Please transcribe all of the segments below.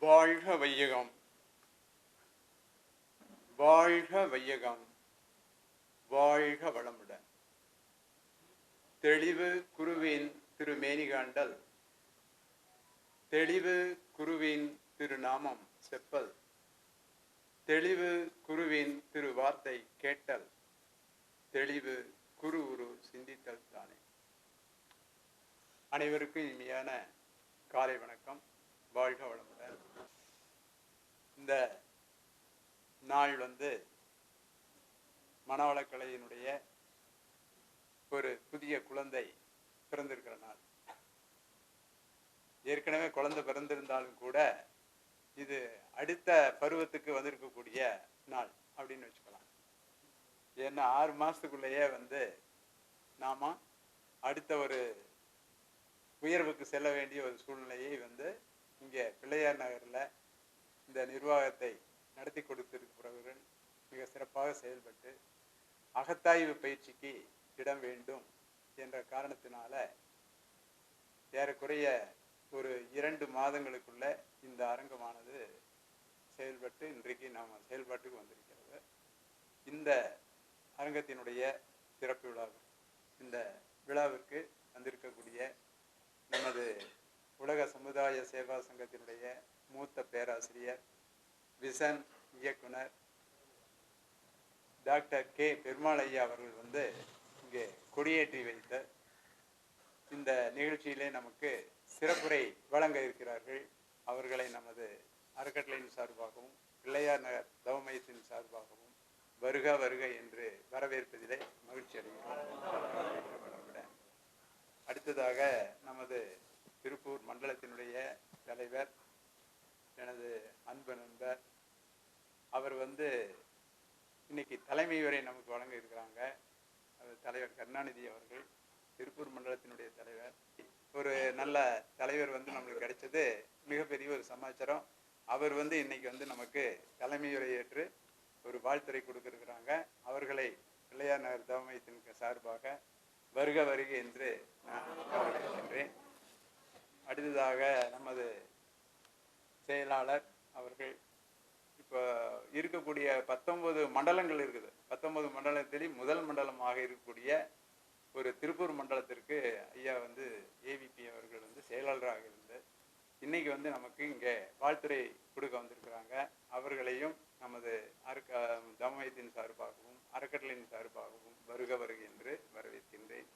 வாழ்க வையகம், வாழ்க வையகம், வாழ்க வளமுடன். தெளிவு குருவின் திருமேனி காண்டல், தெளிவு குருவின் திருநாமம் செப்பல், தெளிவு குருவின் திரு வார்த்தை கேட்டல், தெளிவு குரு உரு சிந்தித்தல் தானே. அனைவருக்கும் இனிமையான காலை வணக்கம். வாழ்க வளமுடன். இந்த நாள் மனவளக்கலையினுடைய ஒரு புதிய குழந்தை பிறந்திருக்கிற நாள். ஏற்கனவே குழந்தை பிறந்திருந்தாலும் கூட இது அடுத்த பருவத்துக்கு வந்திருக்கக்கூடிய நாள் அப்படின்னு வச்சுக்கலாம். ஏன்னா 6 மாசத்துக்குள்ளேயே நாம அடுத்த ஒரு உயர்வுக்கு செல்ல வேண்டிய ஒரு சூழ்நிலையை இங்கே பிள்ளையார் நகரில் இந்த நிர்வாகத்தை நடத்தி கொடுத்திருக்கிறவர்கள் மிக சிறப்பாக செயல்பட்டு அகத்தாய்வு பயிற்சிக்கு இடம் வேண்டும் என்ற காரணத்தினால ஏறக்குறைய ஒரு 2 மாதங்களுக்குள்ள இந்த அரங்கமானது செயல்பட்டு இன்றைக்கு நாம் செயல்பாட்டுக்கு வந்திருக்கிறது. இந்த அரங்கத்தினுடைய திறப்பு விழாவும் இந்த விழாவிற்கு வந்திருக்கக்கூடிய நமது உலக சமுதாய சேவா சங்கத்தினுடைய மூத்த பேராசிரியர், விசன் இயக்குனர் டாக்டர் கே பெருமாள் ஐயா அவர்கள் இங்கே கொடியேற்றி வைத்த இந்த நிகழ்ச்சியிலே நமக்கு சிறப்புரை வழங்க இருக்கிறார்கள். அவர்களை நமது அறக்கட்டளையின் சார்பாகவும் பிள்ளையார் நகர் தவமையத்தின் சார்பாகவும் வருக வருக என்று வரவேற்பதிலே மகிழ்ச்சி அடைகிறோம். அடுத்ததாக நமது திருப்பூர் மண்டலத்தினுடைய தலைவர், எனது அன்பு நண்பர், அவர் இன்னைக்கு தலைமை உரை நமக்கு வழங்க இருக்கிறாங்க. தலைவர் கருணாநிதி அவர்கள், திருப்பூர் மண்டலத்தினுடைய தலைவர். ஒரு நல்ல தலைவர் நம்மளுக்கு கிடைச்சது மிகப்பெரிய ஒரு சமாச்சாரம். அவர் இன்னைக்கு நமக்கு தலைமை உரை ஏற்று ஒரு வாழ்த்துரை கொடுக்கிருக்கிறாங்க. அவர்களை பிள்ளையார் நகர் தவமையத்தின் சார்பாக வருக வருக என்று நான் வரவேற்கின்றேன். அடுத்ததாக நமது செயலாளர் அவர்கள், இப்போ இருக்கக்கூடிய 19 மண்டலங்கள் இருக்குது. 19 மண்டலத்தில் முதல் மண்டலமாக இருக்கக்கூடிய ஒரு திருப்பூர் மண்டலத்திற்கு ஐயா ஏவிபி அவர்கள் செயலாளராக இருந்து இன்னைக்கு நமக்கு இங்கே வாழ்த்துறை கொடுக்க வந்திருக்கிறாங்க. அவர்களையும் நமது தவமையத்தின் சார்பாகவும் அறக்கட்டளையின் சார்பாகவும் வருக வருக என்று வரவேற்கின்றேன்.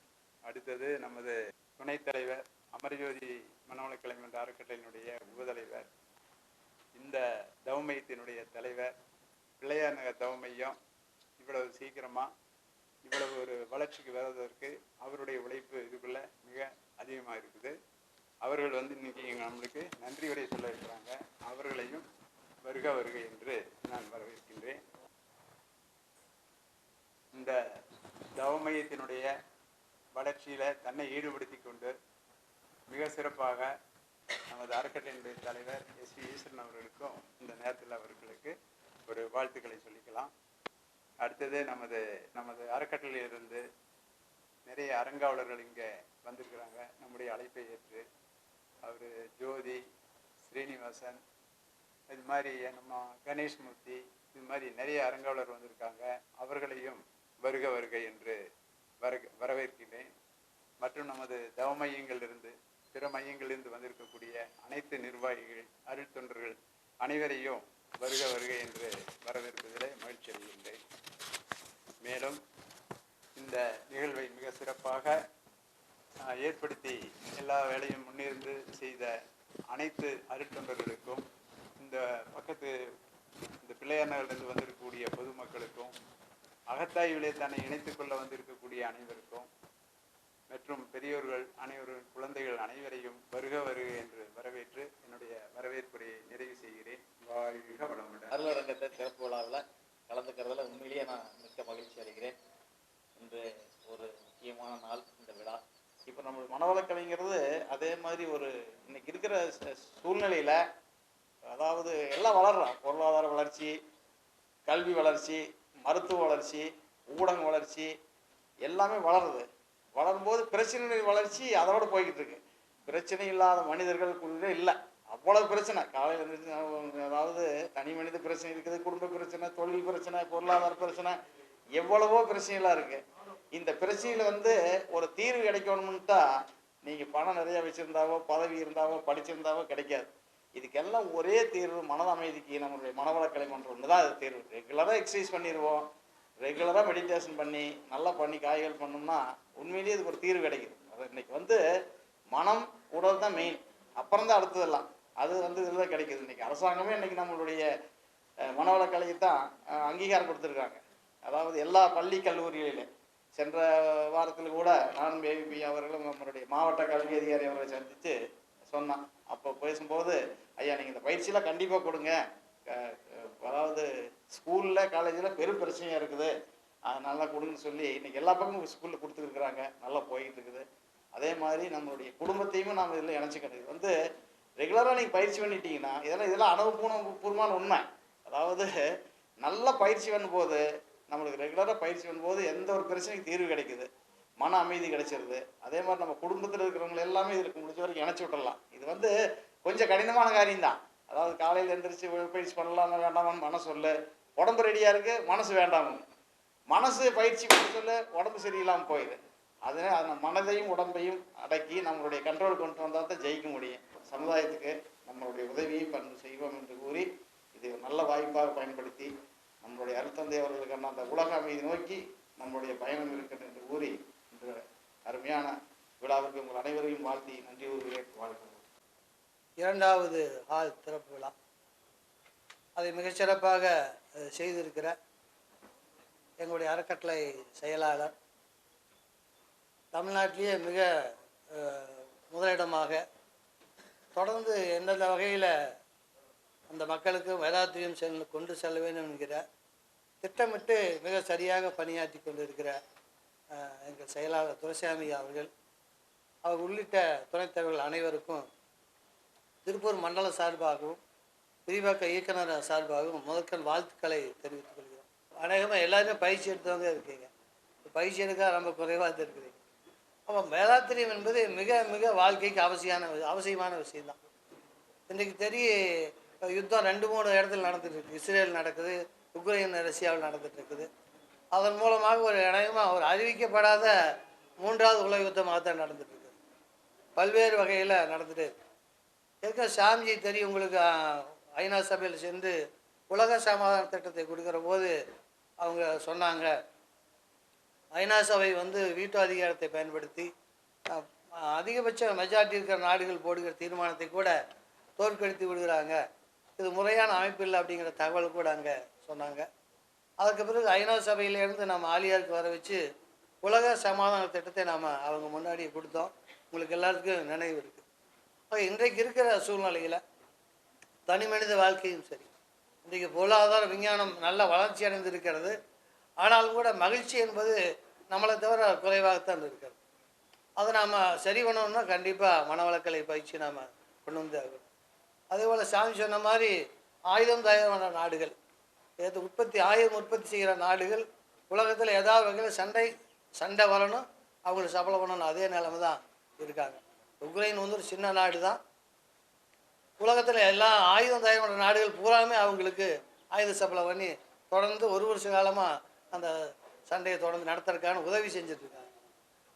அடுத்தது நமது துணைத் தலைவர், அமர்ஜோதி மனவளக்கலை என்ற அறக்கட்டளையினுடைய உபதலைவர், இந்த தவமையத்தினுடைய தலைவர். பிள்ளையார் நகர் தவமையம் இவ்வளவு சீக்கிரமா இவ்வளவு ஒரு வளர்ச்சிக்கு வருவதற்கு அவருடைய உழைப்பு இதுக்குள்ள மிக அதிகமாக இருக்குது. அவர்கள் இன்னைக்கு நம்மளுக்கு நன்றி உரை சொல்ல இருக்கிறாங்க. அவர்களையும் வருக வருக என்று நான் வரவேற்கின்றேன். இந்த தவமையத்தினுடைய வளர்ச்சியில தன்னை ஈடுபடுத்தி கொண்டு மிக சிறப்பாக நமது அறக்கட்டளையினுடைய தலைவர் எஸ் வி ஈஸ்வரன் அவர்களுக்கும் இந்த நேரத்தில் அவர்களுக்கு ஒரு வாழ்த்துக்களை சொல்லிக்கலாம். அடுத்தது நமது அறக்கட்டளையிலிருந்து நிறைய அரங்காவலர்கள் இங்கே வந்திருக்கிறாங்க. நம்முடைய அழைப்பை ஏற்று அவர் ஜோதி, ஸ்ரீனிவாசன், இது மாதிரி நம்ம கணேஷ்மூர்த்தி, இது மாதிரி நிறைய அரங்காவலர் வந்திருக்காங்க. அவர்களையும் வருக வருக என்று வரவேற்கிறேன். மற்றும் நமது தவ மையங்களிலிருந்து பிற மையங்களிலிருந்து வந்திருக்கக்கூடிய அனைத்து நிர்வாகிகள், அருள் தொண்டர்கள் அனைவரையும் வருக வருக என்று வரவேற்பதிலே மகிழ்ச்சி அடைகின்றேன். மேலும் இந்த நிகழ்வை மிக சிறப்பாக ஏற்படுத்தி எல்லா வேலையும் முன்னிருந்து செய்த அனைத்து அருள் தொண்டர்களுக்கும், இந்த பிள்ளையார் நகரிலிருந்து வந்திருக்கக்கூடிய பொதுமக்களுக்கும், அகத்தாய்விலே தன்னை இணைத்துக் கொள்ள வந்திருக்கக்கூடிய அனைவருக்கும் மற்றும் பெரியோர்கள் அனைவரும், குழந்தைகள் அனைவரையும் வருக வருக என்று வரவேற்று என்னுடைய வரவேற்புரையை நிறைவு செய்கிறேன். வாழ்க வளமுடன். அருளரங்கத்தை சிறப்பு விழாவில் கலந்துக்கிறதுல உண்மையிலேயே நான் மிக்க மகிழ்ச்சி அடைகிறேன். இன்று ஒரு முக்கியமான நாள் இந்த விழா. இப்போ நம்ம மனவளக்கலைங்கிறது அதே மாதிரி ஒரு இன்னைக்கு இருக்கிற சூழ்நிலையில், அதாவது எல்லாம் வளர்றோம். பொருளாதார வளர்ச்சி, கல்வி வளர்ச்சி, மருத்துவ வளர்ச்சி, ஊடக வளர்ச்சி எல்லாமே வளருது. வளரும்போது பிரச்சனை வளர்ச்சி அதோடு போய்கிட்டு இருக்கு. பிரச்சனை இல்லாத மனிதர்களுக்குள்ளே இல்லை. அவ்வளவு பிரச்சனை காலையில் எழுந்திரிச்சு அதாவது தனி மனித பிரச்சனை இருக்குது, குடும்ப பிரச்சனை, தொழில் பிரச்சனை, பொருளாதார பிரச்சனை, எவ்வளவோ பிரச்சனைலாம் இருக்கு. இந்த பிரச்சனையில ஒரு தீர்வு கிடைக்கணும்னுட்டா நீங்க பணம் நிறைய வச்சிருந்தாவோ, பதவி இருந்தாவோ, படிச்சிருந்தாவோ கிடைக்காது. இதுக்கெல்லாம் ஒரே தீர்வு மனத அமைதிக்கு நம்மளுடைய மனவளக்கலை மன்றம் தான் அது தீர்வு. ரெகுலராக எக்ஸசைஸ் பண்ணிடுவோம், ரெகுலராக மெடிடேஷன் பண்ணி நல்லா பண்ணி காய்கள் பண்ணோம்னா உண்மையிலேயே இதுக்கு ஒரு தீர்வு கிடைக்குது. அது இன்னைக்கு மனம் உடல் தான் மெயின், அப்புறம் தான் அடுத்ததெல்லாம். அது இதில் தான் கிடைக்குது. இன்னைக்கு அரசாங்கமே இன்னைக்கு நம்மளுடைய மனவளக்கலைக்கு தான் அங்கீகாரம் கொடுத்துருக்காங்க. அதாவது எல்லா பள்ளி கல்லூரிகளிலே சென்ற வாரத்தில் கூட நானும் ஏவிபி அவர்களும் நம்மளுடைய மாவட்ட கல்வி அதிகாரி அவர்களை சந்தித்து சொன்னான். அப்போ பேசும்போது, ஐயா நீங்கள் இந்த பயிற்சியெலாம் கண்டிப்பாக கொடுங்க, அதாவது ஸ்கூலில் காலேஜில் பெரும் பிரச்சனையாக இருக்குது, அது நல்லா கொடுங்கன்னு சொல்லி இன்றைக்கி எல்லா பக்கமும் ஸ்கூலில் கொடுத்துருக்குறாங்க, நல்லா போயிட்டு இருக்குது. அதே மாதிரி நம்மளுடைய குடும்பத்தையும் நாம் இதில் இணைச்சிக்கணும். இது ரெகுலராக நீங்கள் பயிற்சி பண்ணிட்டீங்கன்னா இதெல்லாம் அனுபவபூர்வமான உண்மை. அதாவது நல்ல பயிற்சி பண்ணும்போது, நம்மளுக்கு ரெகுலராக பயிற்சி பண்ணும்போது எந்த ஒரு பிரச்சனைக்கு தீர்வு கிடைக்குது, மன அமைதி கிடைச்சிருது. அதே மாதிரி நம்ம குடும்பத்தில் இருக்கிறவங்க எல்லாமே இதுக்கு முடிஞ்ச வரைக்கும் இணைச்சி விட்டுடலாம். இது கொஞ்சம் கடினமான காரியம்தான். அதாவது காலையில் எழுந்திரிச்சு பயிற்சி பண்ணலாமா வேண்டாமான்னு மனசு சொல்ல, உடம்பு ரெடியாக இருக்குது, மனசு வேண்டாம். மனசு பயிற்சி பண்ண சொல்ல உடம்பு சரியில்லாமல் போயிடுது. அதனால் அந்த மனதையும் உடம்பையும் அடக்கி நம்மளுடைய கண்ட்ரோல் கொண்டு வந்தால் தான் ஜெயிக்க முடியும். சமுதாயத்துக்கு நம்மளுடைய உதவியை செய்வோம் என்று கூறி இது நல்ல வாய்ப்பாக பயன்படுத்தி நம்மளுடைய அருட்தந்தை அவர்களுக்கான அந்த உலக அமைதி நோக்கி நம்மளுடைய பயணம் இருக்கிறது என்று கூறி இந்த அருமையான விழாவிற்கு உங்கள் அனைவரையும் வாழ்த்தி நன்றி கூறுகிறேன். வாழ்க்கை இரண்டாவது ஹால் திறப்பு விழா அதை மிகச்சிறப்பாக செய்திருக்கிற எங்களுடைய அறக்கட்டளை செயலாளர், தமிழ்நாட்டிலேயே மிக முதலிடமாக தொடர்ந்து எந்தெந்த வகையில் அந்த மக்களுக்கு வேதாத்திரியம் கொண்டு செல்ல வேண்டும் என்கிற திட்டமிட்டு மிக சரியாக பணியாற்றி கொண்டிருக்கிற எங்கள் செயலாளர் துரைசாமி அவர்கள் உள்ளிட்ட துணைத் தலைவர்கள் அனைவருக்கும் திருப்பூர் மண்டல சார்பாகவும் விரிவாக்க இயக்குனர் சார்பாகவும் முதற்கண் வாழ்த்துக்களை தெரிவித்துக் கொள்கிறோம். அநேகமாக எல்லாருமே பயிற்சி எடுத்தவங்க இருக்கீங்க, பயிற்சி எடுக்க ரொம்ப குறைவாக இருக்கிறீங்க. அப்போ வேதாத்திரியம் என்பது மிக மிக வாழ்க்கைக்கு அவசியமான விஷயம்தான். இன்றைக்கு யுத்தம் 2-3 இடத்துல நடந்துட்டு இருக்குது. இஸ்ரேல் நடக்குது, உக்ரைன் ரஷ்யாவில் நடந்துட்டு இருக்குது. அதன் மூலமாக ஒரு அறிவிக்கப்படாத 3வது உலக யுத்தமாக தான் நடந்துட்டு இருக்குது. பல்வேறு வகையில் நடந்துட்டு இருக்கு. சாமிஜி தெரியும் உங்களுக்கு, ஐநா சபையில் சென்று உலக சமாதான திட்டத்தை கொடுக்குற போது அவங்க சொன்னாங்க, ஐநா சபை வீட்டு அதிகாரத்தை பயன்படுத்தி அதிகபட்ச மெஜாரிட்டி இருக்கிற நாடுகள் போடுகிற தீர்மானத்தை கூட தோற்கடித்து விடுகிறாங்க, இது முறையான அமைப்பு இல்லை அப்படிங்கிற தகவல் கூட அங்கே சொன்னாங்க. அதுக்கு பிறகு ஐநா சபையிலேருந்து நம்ம ஆலியாருக்கு வர வச்சு உலக சமாதான திட்டத்தை நாம் அவங்க முன்னாடி கொடுத்தோம். உங்களுக்கு எல்லாத்துக்கும் நினைவு இருக்குது. இன்றைக்கு இருக்கிற சூழ்நிலையில் தனி மனித வாழ்க்கையும் சரி, இன்றைக்கு பொருளாதார விஞ்ஞானம் நல்ல வளர்ச்சி அடைந்து இருக்கிறது. ஆனாலும் கூட மகிழ்ச்சி என்பது நம்மளை தவிர குறைவாகத்தான் இருக்கிறது. அதை நாம் சரி பண்ணணும்னா கண்டிப்பாக மனவளக்கலை பயிற்சி நாம் கொண்டு வந்து ஆகணும். அதேபோல் சாமி சொன்ன மாதிரி ஆயுதம் தயாரான நாடுகள், ஆயுதம் உற்பத்தி செய்கிற நாடுகள் உலகத்தில் ஏதாவது வகையில் சண்டை வரணும், அவங்களுக்கு சபலம் பண்ணணும், அதே நிலைமை தான் இருக்காங்க. உக்ரைன் ஒரு சின்ன நாடு தான். உலகத்தில் எல்லா ஆயுதம் தயார் பண்ணுற நாடுகள் பூராமே அவங்களுக்கு ஆயுத சபலம் பண்ணி தொடர்ந்து 1 வருஷ காலமாக அந்த சண்டையை தொடர்ந்து நடத்துறதுக்கான உதவி செஞ்சிட்ருக்காங்க.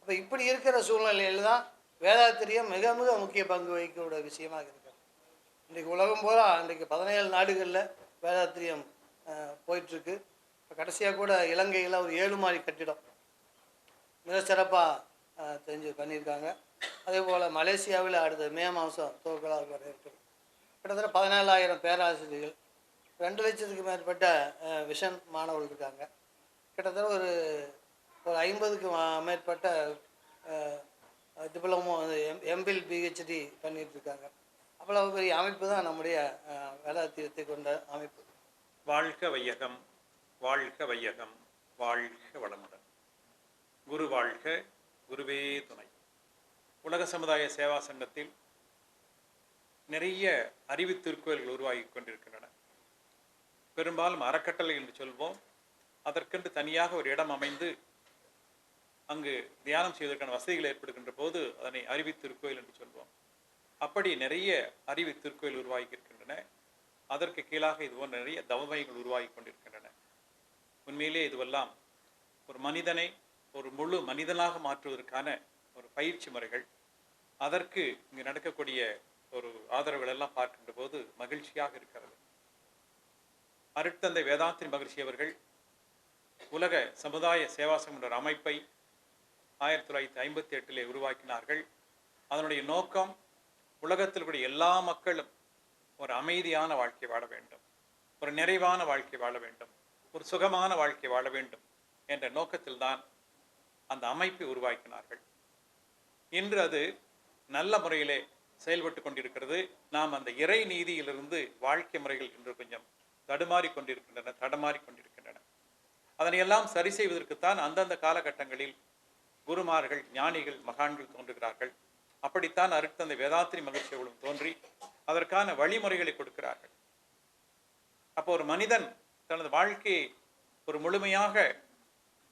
அப்போ இப்படி இருக்கிற சூழ்நிலையில் தான் வேதாத்திரியம் மிக மிக முக்கிய பங்கு வகிக்கக்கூடிய விஷயமாக இருக்கிறது. இன்றைக்கு உலகம் பூரா இன்றைக்கு 17 நாடுகளில் வேதாத்திரியம் போயிட்டுருக்கு. இப்போ கடைசியாக கூட இலங்கையில் ஒரு 7 மாடி கட்டிடம் மிக சிறப்பாக பண்ணியிருக்காங்க. அதே போல் மலேசியாவில் அடுத்த மே மாதம் துவக்கலாக வர இருக்குது. கிட்டத்தட்ட 17,000 பேராசிரியர்கள், 2 லட்சத்துக்கு மேற்பட்ட விஷன் மாணவர்கள் இருக்காங்க. கிட்டத்தட்ட ஒரு 50க்கு மேற்பட்ட டிப்ளமோ எம்பில் பிஹெச்டி பண்ணிகிட்ருக்காங்க. அவ்வளவு பெரிய அமைப்பு தான் நம்முடைய வேதாத்திரியத்தை கொண்ட அமைப்பு. வாழ்க வையகம், வாழ்க வையகம், வாழ்க வளமுடன். குரு வாழ்க, குருவே துணை. உலக சமுதாய சேவா சங்கத்தில் நிறைய அறிவு திருக்கோயில்கள் உருவாகி கொண்டிருக்கின்றன. பெரும்பாலும் அறக்கட்டளை என்று சொல்வோம். அதற்கென்று தனியாக ஒரு இடம் அமைந்து அங்கு தியானம் செய்வதற்கான வசதிகள் ஏற்படுகின்ற போது அதனை அறிவு திருக்கோயில் என்று சொல்வோம். அப்படி நிறைய அறிவு திருக்கோயில் உருவாகி இருக்கின்றன. அதற்கு கீழாக இதுபோன்ற நிறைய தவமைகள் உருவாகி கொண்டிருக்கின்றன. உண்மையிலே இதுவெல்லாம் ஒரு மனிதனை ஒரு முழு மனிதனாக மாற்றுவதற்கான ஒரு பயிற்சி முறைகள். அதற்கு இங்கு நடக்கக்கூடிய ஒரு ஆதரவுகள் எல்லாம் பார்க்கின்ற போது மகிழ்ச்சியாக இருக்கிறது. அருட்தந்தை வேதாத்திரி மகிழ்ச்சி அவர்கள் உலக சமுதாய சேவாசம் என்ற அமைப்பை 1958 உருவாக்கினார்கள். அதனுடைய நோக்கம் உலகத்தில் கூடிய எல்லா மக்களும் ஒரு அமைதியான வாழ்க்கை வாழ வேண்டும், ஒரு நிறைவான வாழ்க்கை வாழ வேண்டும், ஒரு சுகமான வாழ்க்கை வாழ வேண்டும் என்ற நோக்கத்தில் தான் அந்த அமைப்பை உருவாக்கினார்கள். இன்று அது நல்ல முறையிலே செயல்பட்டு கொண்டிருக்கிறது. நாம் அந்த இறை நீதியிலிருந்து வாழ்க்கை முறைகள் இன்று கொஞ்சம் தடுமாறி கொண்டிருக்கின்றன. அதனையெல்லாம் சரி செய்வதற்குத்தான் அந்தந்த காலகட்டங்களில் குருமார்கள், ஞானிகள், மகான்கள் தோன்றுகிறார்கள். அப்படித்தான் அருட்தந்தை வேதாத்திரி மகிழ்ச்சி அவர்களும் தோன்றி அதற்கான வழிமுறைகளை கொடுக்கிறார்கள். அப்போ ஒரு மனிதன் தனது வாழ்க்கையை ஒரு முழுமையாக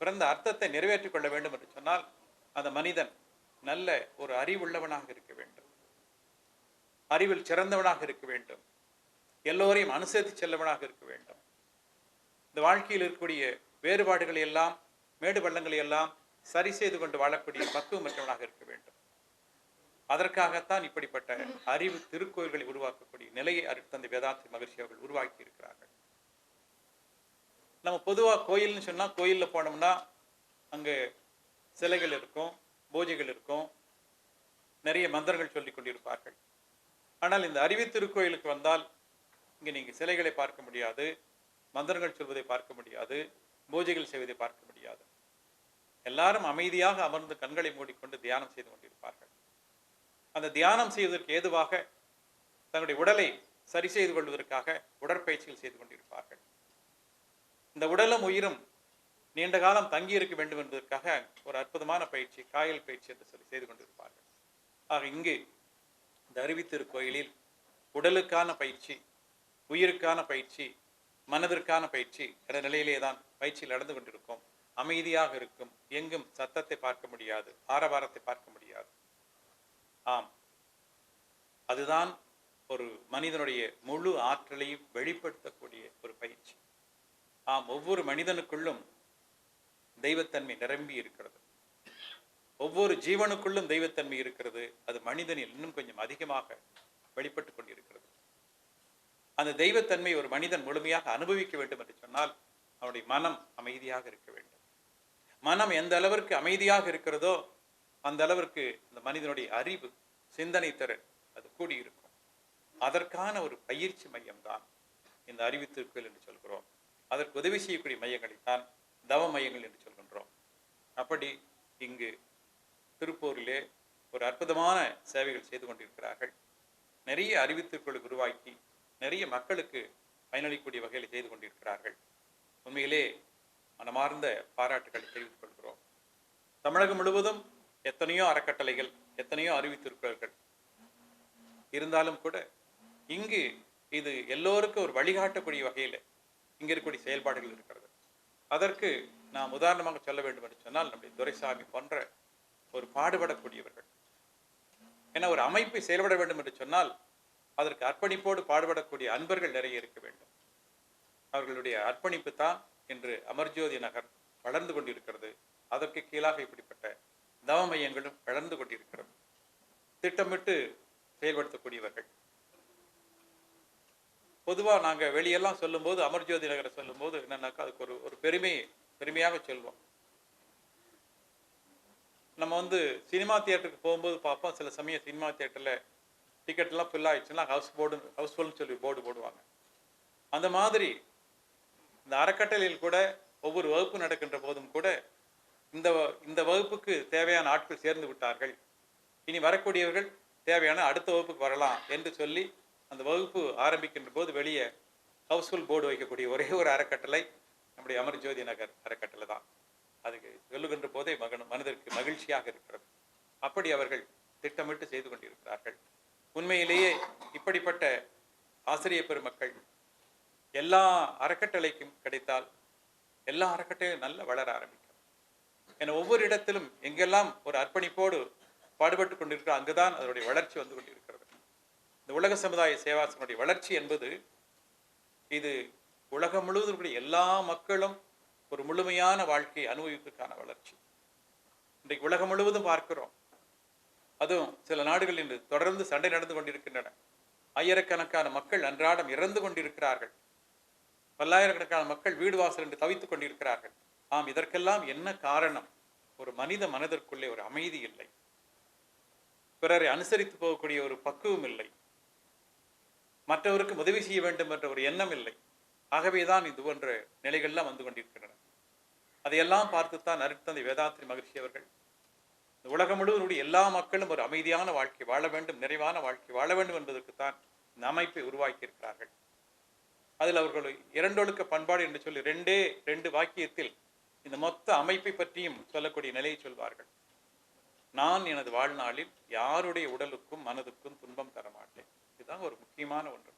பிறந்த அர்த்தத்தை நிறைவேற்றிக் கொள்ள வேண்டும் என்று சொன்னால் அந்த மனிதன் நல்ல ஒரு அறிவுள்ளவனாக இருக்க வேண்டும், அறிவில் சிறந்தவனாக இருக்க வேண்டும், எல்லோரையும் அனுசரித்து செல்லவனாக இருக்க வேண்டும். இந்த வாழ்க்கையில் இருக்கக்கூடிய வேறுபாடுகளை எல்லாம், மேடு பள்ளங்களை எல்லாம் சரி செய்து கொண்டு வாழக்கூடிய பக்குவமற்றவனாக இருக்க வேண்டும். அதற்காகத்தான் இப்படிப்பட்ட அறிவு திருக்கோயில்களை உருவாக்கக்கூடிய நிலையை அருட்தந்தை வேதாத்திரி மகிழ்ச்சி அவர்கள் உருவாக்கி இருக்கிறார்கள். நம்ம பொதுவாக கோயில்னு சொன்னால், கோயிலில் போனோம்னா அங்கே சிலைகள் இருக்கும், பூஜைகள் இருக்கும், நிறைய மந்திரங்கள் சொல்லி கொண்டிருப்பார்கள். ஆனால் இந்த அறிவு திருக்கோயிலுக்கு வந்தால் இங்கே நீங்கள் சிலைகளை பார்க்க முடியாது, மந்திரங்கள் சொல்வதை பார்க்க முடியாது, பூஜைகள் செய்வதை பார்க்க முடியாது. எல்லாரும் அமைதியாக அமர்ந்து கண்களை மூடிக்கொண்டு தியானம் செய்து கொண்டிருப்பார்கள். அந்த தியானம் செய்வதற்கு ஏதுவாக தங்களுடைய உடலை சரி செய்து கொள்வதற்காக உடற்பயிற்சிகள் செய்து கொண்டிருப்பார்கள். இந்த உடலும் உயிரும் நீண்ட காலம் தங்கி இருக்க வேண்டும் என்பதற்காக ஒரு அற்புதமான பயிற்சி, காயல் பயிற்சி என்று சொல்லி செய்து கொண்டிருப்பார்கள். ஆக இங்கு இந்த அறிவித்திருக்கோயிலில் உடலுக்கான பயிற்சி, உயிருக்கான பயிற்சி, மனதிற்கான பயிற்சி என்ற நிலையிலே தான் பயிற்சியில் நடந்து கொண்டிருக்கும். அமைதியாக இருக்கும், எங்கும் சத்தத்தை பார்க்க முடியாது, ஆரவாரத்தை பார்க்க முடியாது. ஆம், அதுதான் ஒரு மனிதனுடைய முழு ஆற்றலையும் வெளிப்படுத்தக்கூடிய ஒரு பயிற்சி. ஆம், ஒவ்வொரு மனிதனுக்குள்ளும் தெய்வத்தன்மை நிரம்பி இருக்கிறது, ஒவ்வொரு ஜீவனுக்குள்ளும் தெய்வத்தன்மை இருக்கிறது. அது மனிதனில் இன்னும் கொஞ்சம் அதிகமாக வெளிப்பட்டு கொண்டிருக்கிறது. அந்த தெய்வத்தன்மை ஒரு மனிதன் முழுமையாக அனுபவிக்க வேண்டும் என்று சொன்னால் அவனுடைய மனம் அமைதியாக இருக்க வேண்டும். மனம் எந்த அளவிற்கு அமைதியாக இருக்கிறதோ அந்த அளவிற்கு இந்த மனிதனுடைய அறிவு, சிந்தனை திறன் அது கூடியிருக்கும். அதற்கான ஒரு பயிற்சி மையம் தான் இந்த அறிவு திருக்கோயில் என்று சொல்கிறோம். அதற்கு உதவி செய்யக்கூடிய மையங்களைத்தான் தவ மையங்கள் என்று சொல்கின்றோம். அப்படி இங்கு திருப்பூரிலே ஒரு அற்புதமான சேவைகள் செய்து கொண்டிருக்கிறார்கள். நிறைய அறிவு திருக்கோயில் உருவாக்கி நிறைய மக்களுக்கு பயனளிக்கக்கூடிய வகையில் செய்து கொண்டிருக்கிறார்கள். உண்மையிலே மனமார்ந்த பாராட்டுகளை தெரிவித்துக் கொள்கிறோம். தமிழகம் முழுவதும் எத்தனையோ அறக்கட்டளைகள், எத்தனையோ அறிவு திருக்கோயில்கள் இருந்தாலும் கூட இங்கு இது எல்லோருக்கும் ஒரு வழிகாட்டக்கூடிய வகையில் இங்கே இருக்கக்கூடிய செயல்பாடுகள் இருக்கிறது. அதற்கு நாம் உதாரணமாக சொல்ல வேண்டும் என்று சொன்னால் நம்முடைய துரைசாமி போன்ற ஒரு பாடுபடக்கூடியவர்கள். ஏன்னா ஒரு அமைப்பை செயல்பட வேண்டும் என்று சொன்னால் அதற்கு அர்ப்பணிப்போடு பாடுபடக்கூடிய அன்பர்கள் நிறைய இருக்க வேண்டும். அவர்களுடைய அர்ப்பணிப்பு தான் இன்று அமர்ஜோதி நகர் வளர்ந்து கொண்டிருக்கிறது. அதற்கு கீழாக இப்படிப்பட்ட தவ மையங்களும் வளர்ந்து கொண்டிருக்கிறது. திட்டமிட்டு செயல்படுத்தக்கூடியவர்கள். பொதுவாக நாங்கள் வெளியெல்லாம் சொல்லும்போது, அமர்ஜோதி நகரை சொல்லும்போது என்னன்னாக்கா அதுக்கு ஒரு பெருமையாக சொல்வோம். நம்ம சினிமா தியேட்டருக்கு போகும்போது பார்ப்போம், சில சமயம் சினிமா தியேட்டரில் டிக்கெட்லாம் ஃபில் ஆகிடுச்சுன்னா ஹவுஸ்ஃபுல்னு சொல்லி போர்டு போடுவாங்க. அந்த மாதிரி இந்த அறக்கட்டளையில் கூட ஒவ்வொரு வகுப்பு நடக்கின்ற போதும் கூட இந்த வகுப்புக்கு தேவையான ஆட்கள் சேர்ந்து விட்டார்கள், இனி வரக்கூடியவர்கள் தேவையான அடுத்த வகுப்புக்கு வரலாம் என்று சொல்லி அந்த வகுப்பு ஆரம்பிக்கின்ற போது வெளியே ஹவுஸ்ஃபுல் போர்டு வைக்கக்கூடிய ஒரே ஒரு அறக்கட்டளை நம்முடைய அமர்ஜோதி நகர் அறக்கட்டளை தான். அதுக்கு சொல்லுகின்ற போதே மனதிற்கு மகிழ்ச்சியாக இருக்கிறது. அப்படி அவர்கள் திட்டமிட்டு செய்து கொண்டிருக்கிறார்கள். உண்மையிலேயே இப்படிப்பட்ட ஆசிரியர் பெருமக்கள் எல்லா அறக்கட்டளைக்கும் கிடைத்தால் எல்லா அறக்கட்டளையும் நல்ல வளர ஆரம்பிக்கும். என ஒவ்வொரு இடத்திலும் எங்கெல்லாம் ஒரு அர்ப்பணிப்போடு பாடுபட்டு கொண்டிருக்கிறோம் அங்குதான் அதனுடைய வளர்ச்சி வந்து கொண்டிருக்கிறது. உலக சமுதாய சேவாசனுடைய வளர்ச்சி என்பது இது உலகம் முழுவதும் இருக்கக்கூடிய எல்லா மக்களும் ஒரு முழுமையான வாழ்க்கையை அனுபவிப்பதற்கான வளர்ச்சி. இன்றைக்கு உலகம் முழுவதும் பார்க்கிறோம். அதுவும் சில நாடுகளில் இன்று தொடர்ந்து சண்டை நடந்து கொண்டிருக்கின்றன. ஆயிரக்கணக்கான மக்கள் அன்றாடம் இறந்து கொண்டிருக்கிறார்கள். பல்லாயிரக்கணக்கான மக்கள் வீடு வாசல் என்று தவித்துக் கொண்டிருக்கிறார்கள். ஆம், இதற்கெல்லாம் என்ன காரணம்? ஒரு மனித மனதிற்குள்ளே ஒரு அமைதி இல்லை, பிறரை அனுசரித்து போகக்கூடிய ஒரு பக்குவம் இல்லை, மற்றவருக்கு உதவி செய்ய வேண்டும் என்ற ஒரு எண்ணம் இல்லை. ஆகவேதான் இது போன்ற நிலைகள்லாம் வந்து கொண்டிருக்கின்றன. அதையெல்லாம் பார்த்துத்தான் அருட்தந்தை வேதாத்ரி மகரிஷி அவர்கள் இந்த உலகம் முழுவதும் எல்லா மக்களும் ஒரு அமைதியான வாழ்க்கை வாழ வேண்டும், நிறைவான வாழ்க்கை வாழ வேண்டும் என்பதற்குத்தான் இந்த அமைப்பை உருவாக்கி இருக்கிறார்கள். அதில் அவர்கள் இரண்டொழுக்க பண்பாடு என்று சொல்லி ரெண்டு வாக்கியத்தில் இந்த மொத்த அமைப்பை பற்றியும் சொல்லக்கூடிய நிலையை சொல்வார்கள். நான் எனது வாழ்நாளில் யாருடைய உடலுக்கும் மனதுக்கும் துன்பம் தரமாட்டேன். இதுதான் ஒரு முக்கியமான ஒன்று.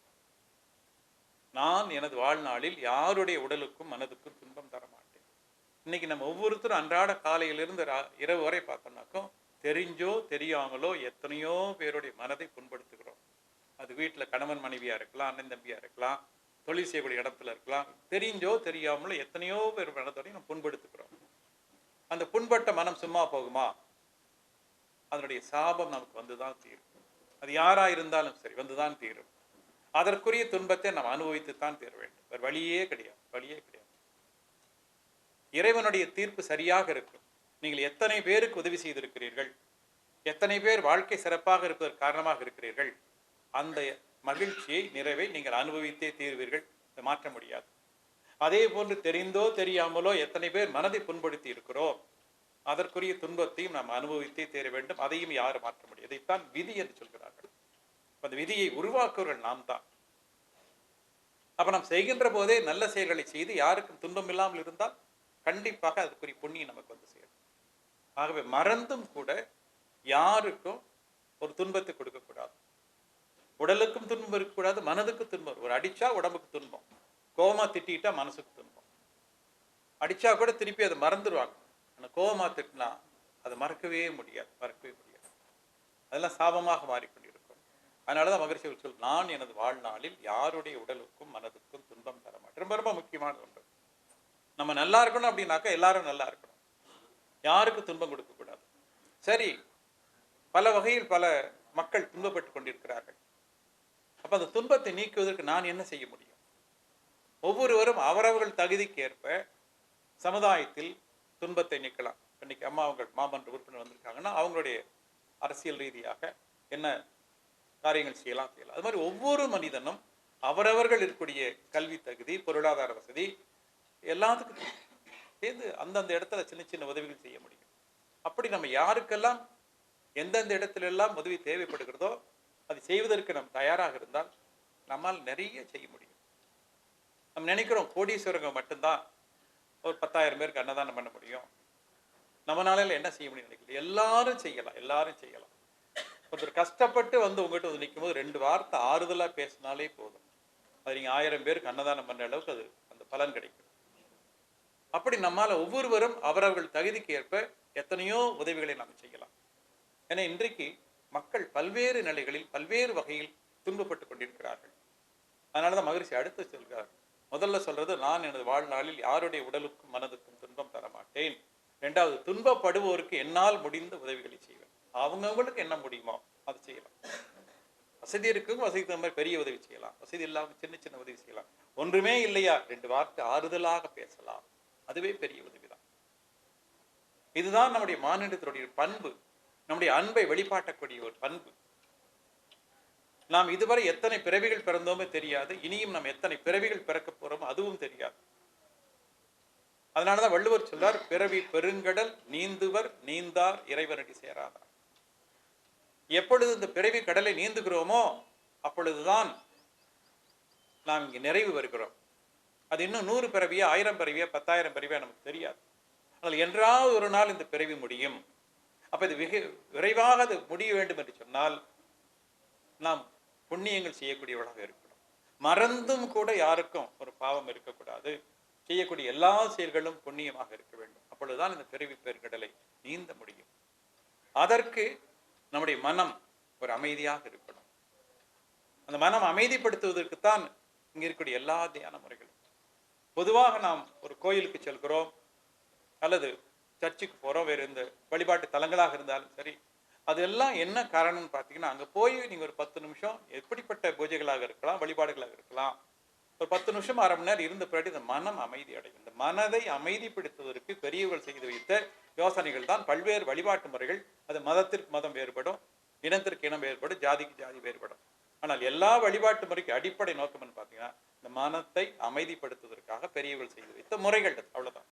நான் எனது வாழ்நாளில் யாருடைய உடலுக்கும் மனதுக்கும் துன்பம் தரமாட்டேன். இன்னைக்கு நம்ம ஒவ்வொருத்தரும் அன்றாட காலையிலிருந்து இரவு வரை பார்த்தோம்னாக்கும் தெரிஞ்சோ தெரியாமலோ எத்தனையோ பேருடைய மனதை புண்படுத்துகிறோம். அது வீட்டில் கணவன் மனைவியா இருக்கலாம், அண்ணன் தம்பியா இருக்கலாம், தொழில் செய்யக்கூடிய இடத்துல இருக்கலாம். தெரிஞ்சோ தெரியாமலோ எத்தனையோ பேர் மனதோடையும் நம்ம புண்படுத்துகிறோம். அந்த புண்பட்ட மனம் சும்மா போகுமா? அதனுடைய சாபம் நமக்கு வந்துதான் தீரும். அது யாரா இருந்தாலும் சரி வந்துதான் தீரும். அதற்குரிய துன்பத்தை நாம் அனுபவித்துத்தான் தீர வேண்டும். வேறு வழியே கிடையாது, வழியே கிடையாது. இறைவனுடைய தீர்ப்பு சரியாக இருக்கும். நீங்கள் எத்தனை பேருக்கு உதவி செய்திருக்கிறீர்கள், எத்தனை பேர் வாழ்க்கை சிறப்பாக இருப்பதற்கு காரணமாக இருக்கிறீர்கள், அந்த மகிழ்ச்சியை நிறைவை நீங்கள் அனுபவித்தே தீர்வீர்கள். இதை மாற்ற முடியாது. அதே போன்று தெரிந்தோ தெரியாமலோ எத்தனை பேர் மனதை புண்படுத்தி இருக்கிறோம், அதற்குரிய துன்பத்தையும் நாம் அனுபவித்தே தீர வேண்டும். அதையும் யாரும் மாற்ற முடியாது. இதைத்தான் விதி என்று சொல்கிறார்கள். அந்த விதியை உருவாக்குவர்கள் நாம் தான். அப்ப நாம் செய்கின்ற போதே நல்ல செயல்களை செய்து யாருக்கும் துன்பம் இல்லாமல் இருந்தால் கண்டிப்பாக அதுக்குரிய புண்ணியம் நமக்கு வந்து சேரும். ஆகவே மறந்தும் கூட யாருக்கும் ஒரு துன்பத்தை கொடுக்கக்கூடாது. உடலுக்கும் துன்பம் இருக்கக்கூடாது, மனதுக்கு துன்பம். ஒரு அடிச்சா உடம்புக்கு துன்பம், கோவமா திட்டா மனசுக்கு துன்பம். அடிச்சா கூட திருப்பி அதை மறந்துடுவாங்க. ஆனால் கோவமா திட்டினா அதை மறக்கவே முடியாது, மறக்கவே முடியாது. அதெல்லாம் சாபமாக மாறிக்கொண்டிருக்கும். அதனாலதான் மகரிஷி சொல், நான் எனது வாழ்நாளில் யாருடைய உடலுக்கும் மனதுக்கும் துன்பம் தர மாட்டேன். ரொம்ப ரொம்ப முக்கியமான ஒன்று. நம்ம நல்லா இருக்கணும் அப்படின்னாக்கா எல்லாரும் நல்லா இருக்கணும், யாருக்கு துன்பம் கொடுக்க கூடாது. சரி, பல வகையில் பல மக்கள் துன்பப்பட்டு கொண்டிருக்கிறார்கள். அப்ப அந்த துன்பத்தை நீக்குவதற்கு நான் என்ன செய்ய முடியும்? ஒவ்வொருவரும் அவரவர்கள் தகுதிக்கு ஏற்ப சமுதாயத்தில் துன்பத்தை நீக்கலாம். இன்னைக்கு அம்மா அவங்கள் மாமன்ற உறுப்பினர் வந்திருக்காங்கன்னா அவங்களுடைய அரசியல் ரீதியாக என்ன காரியங்கள் செய்யலாம். அது மாதிரி ஒவ்வொரு மனிதனும் அவரவர்கள் இருக்கக்கூடிய கல்வி தகுதி, பொருளாதார வசதி எல்லாத்துக்கும் சேர்ந்து அந்தந்த இடத்துல சின்ன சின்ன உதவிகள் செய்ய முடியும். அப்படி நம்ம யாருக்கெல்லாம் எந்தெந்த இடத்துல எல்லாம் உதவி தேவைப்படுகிறதோ அதை செய்வதற்கு நம்ம தயாராக இருந்தால் நம்மால் நிறைய செய்ய முடியும். நம்ம நினைக்கிறோம் கோடீஸ்வரங்க மட்டும்தான் ஒரு 10,000 பேருக்கு அன்னதானம் பண்ண முடியும், நம்மளால என்ன செய்ய முடியும் நினைக்கல. எல்லாரும் செய்யலாம், எல்லாரும் செய்யலாம். ஒருத்தர் கஷ்டப்பட்டு வந்து உங்ககிட்ட வந்து நிற்கும் போது 2 வார்த்தை ஆறுதலா பேசினாலே போதும். அது நீங்க 1000 பேருக்கு அன்னதானம் பண்ற அளவுக்கு அது அந்த பலன் கிடைக்கும். அப்படி நம்மால ஒவ்வொருவரும் அவரவர்கள் தகுதிக்கு ஏற்ப எத்தனையோ உதவிகளை நாம் செய்யலாம். ஏன்னா இன்றைக்கு மக்கள் பல்வேறு நிலைகளில் பல்வேறு வகையில் துன்பப்பட்டு கொண்டிருக்கிறார்கள். அதனாலதான் மகரிஷி அடுத்து சொல்கிறார். முதல்ல சொல்றது, நான் எனது வாழ்நாளில் யாருடைய உடலுக்கும் மனதுக்கும் துன்பம் தரமாட்டேன். 2வது, துன்பப்படுவோருக்கு என்னால் முடிந்த உதவிகளை செய்வேன். அவங்கவுங்களுக்கு என்ன முடியுமோ அதை செய்யலாம். வசதி இருக்கும், வசதி தகுந்த மாதிரி பெரிய உதவி செய்யலாம், வசதி இல்லாம சின்ன சின்ன உதவி செய்யலாம். ஒன்றுமே இல்லையா 2 வார்த்தை ஆறுதலாக பேசலாம், அதுவே பெரிய உதவிதான். இதுதான் நம்முடைய மாநிலத்தினுடைய பண்பு, நம்முடைய அன்பை வெளிப்பாட்டக்கூடிய ஒரு பண்பு. நாம் இதுவரை எத்தனை பிறவிகள் பிறந்தோமே தெரியாது, இனியும் நாம் எத்தனை பிறவிகள் பிறக்க போறோமோ அதுவும் தெரியாது. அதனாலதான் வள்ளுவர் சொல்றார், பிறவி பெருங்கடல் நீந்துவர் நீந்தார் இறைவனடி சேராதார். எப்பொழுது இந்த பிறவி கடலை நீந்துகிறோமோ அப்பொழுதுதான் நாம் இங்கு நிறைவு வருகிறோம். அது இன்னும் 100 பிறவியா 1000 பிறவியா 10,000 பிறவியா நமக்கு தெரியாது. ஆனால் என்றாவது ஒரு நாள் இந்த பிறவி முடியும். அப்ப இது விரைவாக அது முடிய வேண்டும் என்று சொன்னால் நாம் புண்ணியங்கள் செய்யக்கூடியவர்களாக இருக்கணும். மறந்தும் கூட யாருக்கும் ஒரு பாவம் இருக்கக்கூடாது. செய்யக்கூடிய எல்லா செயல்களும் புண்ணியமாக இருக்க வேண்டும். அப்பொழுதுதான் இந்த பிறவி பெருங்கடலை நீந்த முடியும். அதற்கு நம்முடைய மனம் ஒரு அமைதியாக இருக்கணும். அந்த மனம் அமைதிப்படுத்துவதற்குத்தான் இங்கே இருக்கக்கூடிய எல்லா தியான முறைகளும். பொதுவாக நாம் ஒரு கோயிலுக்கு செல்கிறோம் அல்லது சர்ச்சுக்கு போகிறோம், வேறு எந்த வழிபாட்டு தலங்களாக இருந்தாலும் சரி, அதெல்லாம் என்ன காரணம்னு பார்த்தீங்கன்னா, அங்கே போய் நீங்கள் ஒரு 10 நிமிஷம் எப்படிப்பட்ட பூஜைகளாக இருக்கலாம், வழிபாடுகளாக இருக்கலாம், ஒரு 10 நிமிஷம் 1/2 மணி நேரம் இருந்த பின்னாடி இந்த மனம் அமைதி அடையும். இந்த மனதை அமைதிப்படுத்துவதற்கு பெரியவர்கள் செய்து வைத்த யோசனைகள் தான் பல்வேறு வழிபாட்டு முறைகள். அது மதத்திற்கு மதம் வேறுபடும், இனத்திற்கு இனம் வேறுபடும், ஜாதிக்கு ஜாதி வேறுபடும். ஆனால் எல்லா வழிபாட்டு முறைக்கு அடிப்படை நோக்கம்னு பார்த்தீங்கன்னா, இந்த மனத்தை அமைதிப்படுத்துவதற்காக பெரியவர்கள் செய்து வைத்த முறைகள். அவ்வளவுதான்.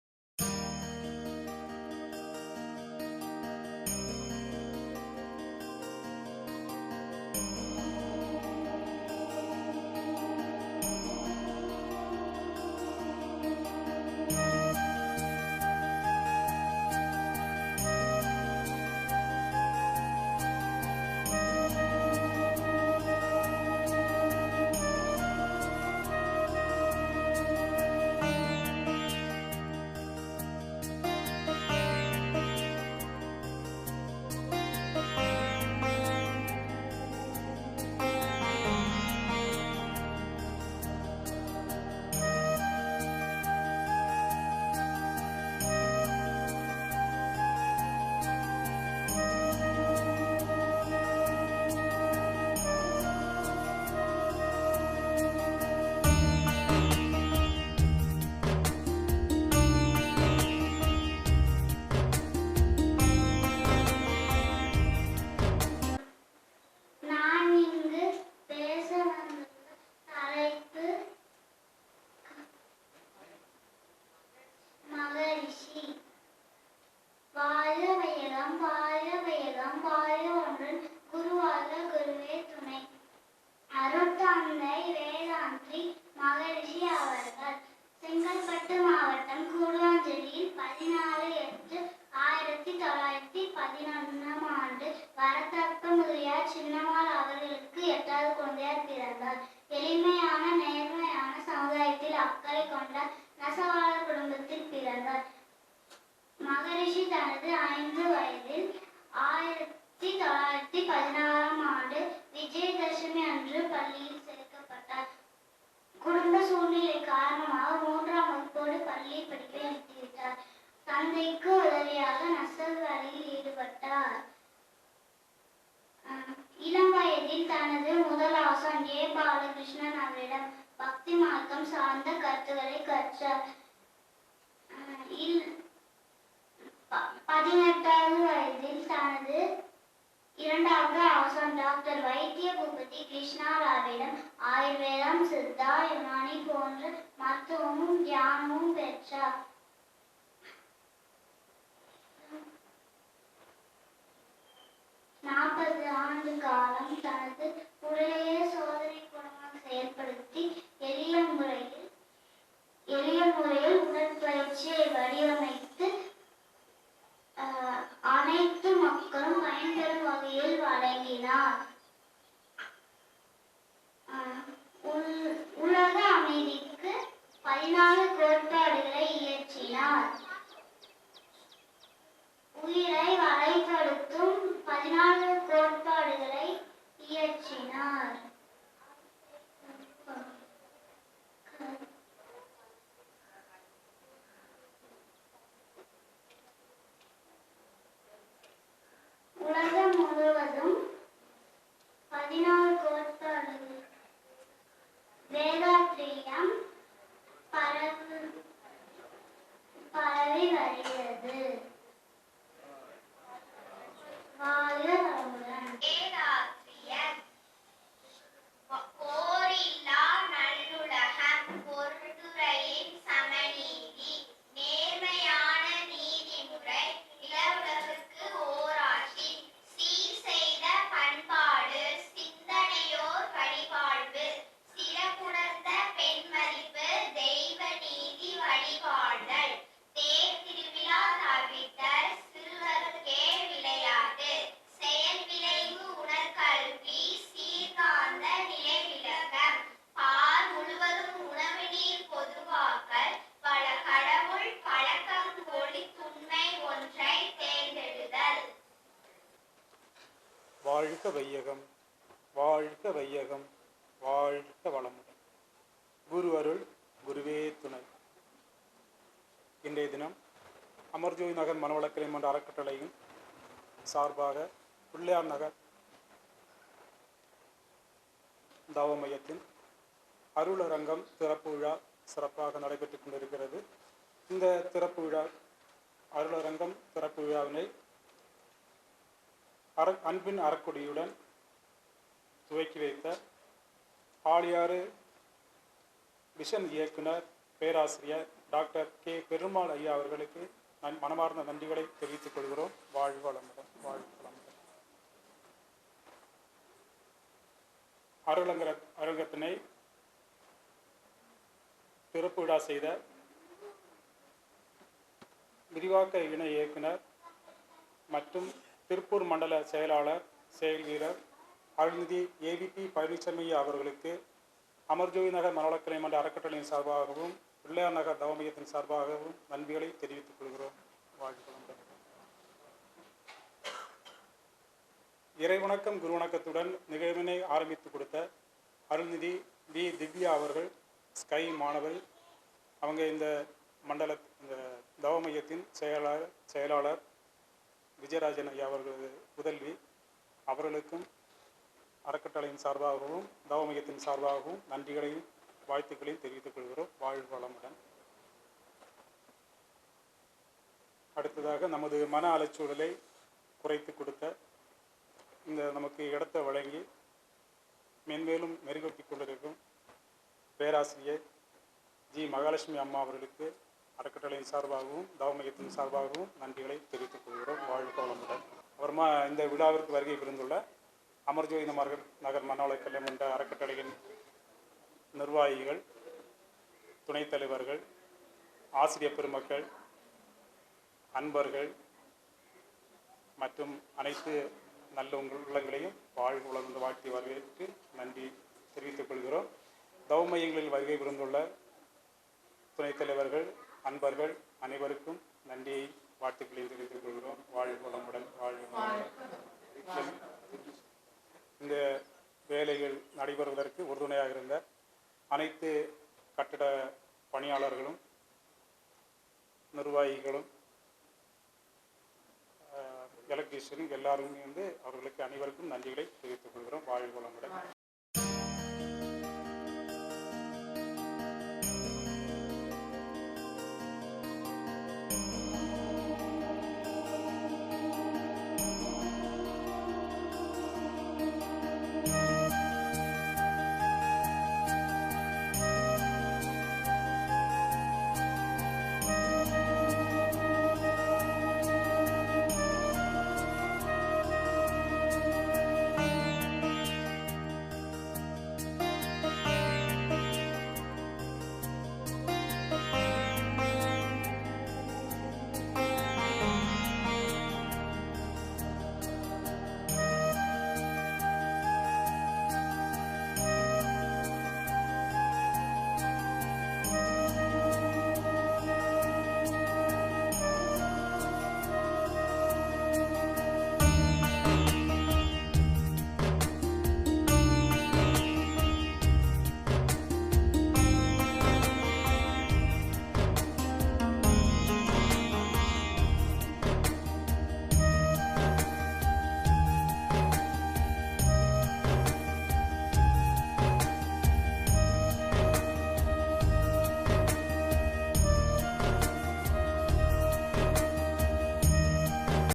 வாழ்க வையகம், வாழ்க வையகம், வாழ்க வளமுடன். குரு அருள், குருவே துணை. இன்றைய தினம் அமர்ஜோதி நகர் மனவளக்கலை மன்ற அறக்கட்டளையின் சார்பாக பிள்ளையார் நகர் தவ மையத்தின் அருளரங்கம் திறப்பு விழா சிறப்பாக நடைபெற்றுக் கொண்டிருக்கிறது. இந்த திறப்பு விழா அருளரங்கம் திறப்பு விழாவினை அன்பின் அறக்கொடியுடன் துவக்கி வைத்த ஆழியாறு மிஷன் இயக்குனர் பேராசிரியர் டாக்டர் கே பெருமாள் ஐயா அவர்களுக்கு மனமார்ந்த நன்றிகளை தெரிவித்துக் கொள்கிறோம். வாழ்க வளமுடன், வாழ்க வளமுடன். அரங்கத்தினை திறப்பு விழா செய்த விரிவாக்க இணை இயக்குனர் மற்றும் திருப்பூர் மண்டல செயலாளர் செயல் வீரர் அருள்நிதி ஏவிபி பழனிசாமி அவர்களுக்கு அமர்ஜோதி நகர் மனவளக்கலை மன்ற அறக்கட்டளையின் சார்பாகவும் பிள்ளையார் நகர் தவ மையத்தின் சார்பாகவும் நன்றிகளை தெரிவித்துக் கொள்கிறோம். வாழ்த்துக்கள். இறைவணக்கம் குரு வணக்கத்துடன் நிகழ்வினை ஆரம்பித்து கொடுத்த அருள்நிதி வி திவ்யா அவர்கள், ஸ்கை மாணவர், அவங்க இந்த இந்த தவ மையத்தின் செயலாளர் விஜயராஜன் ஐயா அவர்களது உதல்வி, அவர்களுக்கும் அறக்கட்டளையின் சார்பாகவும் தவ மையத்தின் சார்பாகவும் நன்றிகளையும் வாழ்த்துக்களையும் தெரிவித்துக் கொள்கிறோம். வாழ்க வளமுடன். அடுத்ததாக நமது மன அலைச்சூழலை குறைத்து கொடுத்த இந்த நமக்கு இடத்தை வழங்கி மென்மேலும் மெருகூட்டி கொண்டிருக்கும் பேராசிரியர் ஜி மகாலட்சுமி அம்மா அவர்களுக்கு அறக்கட்டளையின் சார்பாகவும் தவ மையத்தின் சார்பாகவும் நன்றிகளை தெரிவித்துக் கொள்கிறோம். வாழ்க வளமுடன். அப்புறமா இந்த விழாவிற்கு வருகை புரிந்துள்ள அமர்ஜோதி நகர் மனவளக்கலை மன்ற அறக்கட்டளையின் நிர்வாகிகள், துணைத் தலைவர்கள், ஆசிரியர் பெருமக்கள், அன்பர்கள் மற்றும் அனைத்து நல்ல உள்ளங்களையும் வாழ்க வளர்ந்து வாழ்த்தி வரவேற்று நன்றி தெரிவித்துக் கொள்கிறோம். தவ மையங்களில் வருகை புரிந்துள்ள துணைத் தலைவர்கள், அன்பர்கள் அனைவருக்கும் நன்றியை வாழ்த்துக்களையும் தெரிவித்துக் கொள்கிறோம். வாழ்க வளமுடன், வாழ்க வளமுடன். இந்த வேலைகள் நடைபெறுவதற்கு உறுதுணையாக இருந்த அனைத்து கட்டட பணியாளர்களும் நிர்வாகிகளும் எலக்ட்ரீஷியனும் எல்லாருமே அவர்களுக்கு அனைவருக்கும் நன்றிகளை தெரிவித்துக் கொள்கிறோம். வாழ்க வளமுடன்.